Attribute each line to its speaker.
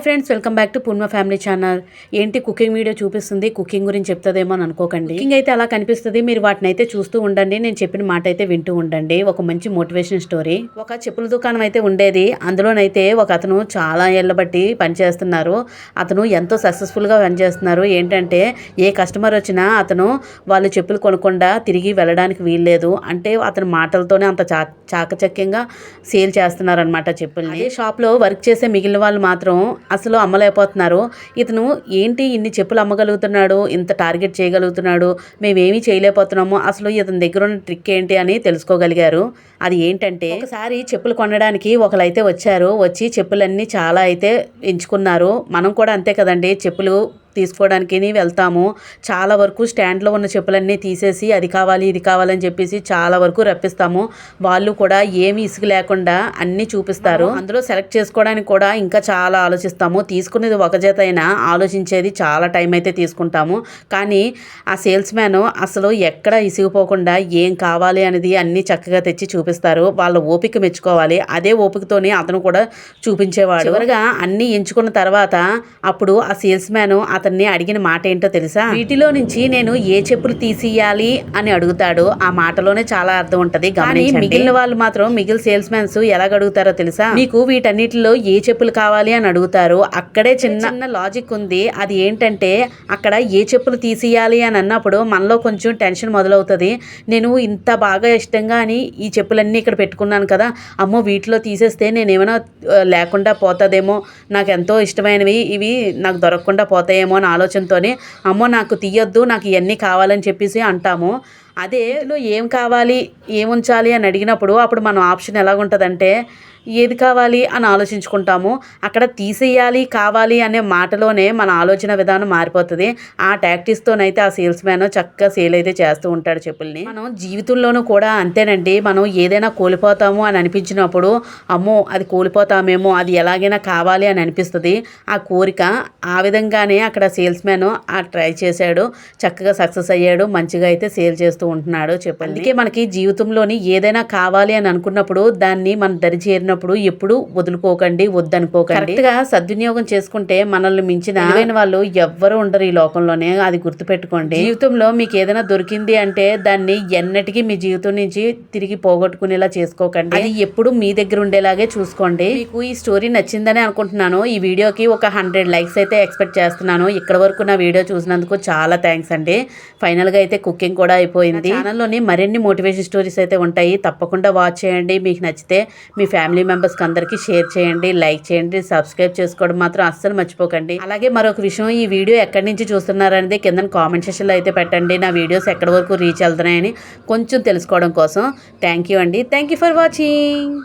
Speaker 1: Hi friends, welcome back to Purna family channel. ఏంటి cooking video చూపిస్తుంది, cooking గురించి చెప్తుందేమో అని అనుకోకండి. కుకింగ్ అయితే అలా కనిపిస్తుంది, మీరు వాటిని అయితే చూస్తూ ఉండండి, నేను చెప్పిన మాట అయితే వింటూ ఉండండి. ఒక మంచి మోటివేషన్ స్టోరీ. ఒక చెప్పుల దుకాణం అయితే ఉండేది. అందులోనైతే ఒక అతను చాలా ఏళ్ళ బట్టి పనిచేస్తున్నారు. అతను ఎంతో సక్సెస్ఫుల్గా పనిచేస్తున్నారు. ఏంటంటే ఏ కస్టమర్ వచ్చినా అతను వాళ్ళు చెప్పులు కొనకుండా తిరిగి వెళ్ళడానికి వీల్లేదు. అంటే అతని మాటలతోనే అంత చాకచక్యంగా సేల్ చేస్తున్నారు అనమాట చెప్పుల్ని. అదే షాప్లో వర్క్ చేసే మిగిలిన వాళ్ళు మాత్రం అసలు అమ్మలేకపోతున్నారు. ఇతను ఏంటి ఇన్ని చెప్పులు అమ్మగలుగుతున్నాడు, ఇంత టార్గెట్ చేయగలుగుతున్నాడు, మేమేమీ చేయలేకపోతున్నాము, అసలు ఇతని దగ్గర ఉన్న ట్రిక్ ఏంటి అని తెలుసుకోగలిగారు. అది ఏంటంటే, ఒకసారి చెప్పులు కొనడానికి ఒకరైతే వచ్చారు. వచ్చి చెప్పులన్నీ చాలా అయితే ఎంచుకున్నారు. మనం కూడా అంతే కదండి, చెప్పులు తీసుకోవడానికి వెళ్తాము. చాలా వరకు స్టాండ్లో ఉన్న చెప్పులన్నీ తీసేసి అది కావాలి ఇది కావాలని చెప్పేసి చాలా వరకు రప్పిస్తాము. వాళ్ళు కూడా ఏమి ఇసుగు లేకుండా అన్నీ చూపిస్తారు. అందులో సెలెక్ట్ చేసుకోవడానికి కూడా ఇంకా చాలా ఆలోచిస్తాము. తీసుకునేది ఒక జత అయినా ఆలోచించేది చాలా టైం అయితే తీసుకుంటాము. కానీ ఆ సేల్స్ మ్యాన్ అసలు ఎక్కడ ఇసిగిపోకుండా ఏం కావాలి అనేది అన్నీ చక్కగా తెచ్చి చూపిస్తారు. వాళ్ళ ఓపిక మెచ్చుకోవాలి. అదే ఓపికతోనే అతను కూడా చూపించేవాడు. చివరిగా అన్నీ ఎంచుకున్న తర్వాత అప్పుడు ఆ సేల్స్ మ్యాన్ అతన్ని అడిగిన మాట ఏంటో తెలుసా? వీటిలో నుంచి నేను ఏ చెప్పులు తీసియాలి అని అడుగుతాడు. ఆ మాటలోనే చాలా అర్థం ఉంటది. కానీ మిగిలిన వాళ్ళు మాత్రం మిగిలిన సేల్స్ మ్యాన్స్ ఎలాగ అడుగుతారో తెలుసా? మీకు వీటన్నిటిలో ఏ చెప్పులు కావాలి అని అడుగుతారు. అక్కడే చిన్న లాజిక్ ఉంది. అది ఏంటంటే, అక్కడ ఏ చెప్పులు తీసియాలి అని అన్నప్పుడు మనలో కొంచెం టెన్షన్ మొదలవుతుంది. నేను ఇంత బాగా ఇష్టంగా అని ఈ చెప్పులన్నీ ఇక్కడ పెట్టుకున్నాను కదా, అమ్మో వీటిలో తీసేస్తే నేనేమైనా లేకుండా పోతుందేమో, నాకు ఎంతో ఇష్టమైనవి ఇవి నాకు దొరకకుండా పోతాయేమో అని ఆలోచనతోనే అమ్మో నాకు తీయొద్దు, నాకు ఇవన్నీ కావాలని చెప్పేసి అంటాము. అదే ఏం కావాలి ఏం ఉంచాలి అని అడిగినప్పుడు అప్పుడు మన ఆప్షన్ ఎలాగుంటుందంటే, ఏది కావాలి అని ఆలోచించుకుంటాము. అక్కడ తీసేయాలి కావాలి అనే మాటలోనే మన ఆలోచన విధానం మారిపోతుంది. ఆ టాక్టిక్స్తోనైతే ఆ సేల్స్ మ్యాన్ చక్కగా సేల్ అయితే చేస్తూ ఉంటాడు చెప్పుల్ని. మనం జీవితంలోనూ కూడా అంతేనండి. మనం ఏదైనా కోల్పోతాము అని అనిపించినప్పుడు అమ్మో అది కోల్పోతామేమో, అది ఎలాగైనా కావాలి అని అనిపిస్తుంది. ఆ కోరిక ఆ విధంగానే అక్కడ సేల్స్ మ్యాన్ ట్రై చేశాడు. చక్కగా సక్సెస్ అయ్యాడు. మంచిగా అయితే సేల్ చేస్తూ ఉంటున్నాడు చెప్పుల్ని. అందుకే మనకి జీవితంలోని ఏదైనా కావాలి అని అనుకున్నప్పుడు దాన్ని మన దరి చేరినప్పుడు ఎప్పుడు వదులుకోకండి, వద్దనుకోకండి. కరెక్ట్గా సద్వినియోగం చేసుకుంటే మనల్ని మించిన తెలివైన వాళ్ళు ఎవ్వరూ ఉండరు ఈ లోకంలోనే. అది గుర్తుపెట్టుకోండి. జీవితంలో మీకు ఏదైనా దొరికింది అంటే దాన్ని ఎన్నటికీ మీ జీవితం నుంచి తిరిగి పోగొట్టుకునేలా చేసుకోకండి. అది ఎప్పుడు మీ దగ్గర ఉండేలాగే చూసుకోండి. మీకు ఈ స్టోరీ నచ్చిందని అనుకుంటున్నాను. ఈ వీడియోకి ఒక 100 లైక్స్ అయితే ఎక్స్పెక్ట్ చేస్తున్నాను. ఇక్కడ వరకు నా వీడియో చూసినందుకు చాలా థ్యాంక్స్ అండి. ఫైనల్గా అయితే కుకింగ్ కూడా అయిపోయింది. ఛానల్లోని మరిన్ని మోటివేషన్ స్టోరీస్ అయితే ఉంటాయి. తప్పకుండా వాచ్ చేయండి. మీకు నచ్చితే మీ ఫ్యామిలీ మెంబర్స్కి అందరికీ షేర్ చేయండి, లైక్ చేయండి, సబ్స్క్రైబ్ చేసుకోవడం మాత్రం అస్సలు మర్చిపోకండి. అలాగే మరొక విషయం, ఈ వీడియో ఎక్కడి నుంచి చూస్తున్నారనేది కింద కామెంట్ సెక్షన్లో అయితే పెట్టండి. నా వీడియోస్ ఎక్కడి వరకు రీచ్ వెళ్తున్నాయని కొంచెం తెలుసుకోవడం కోసం. థ్యాంక్ యూ అండి. Thank you for watching.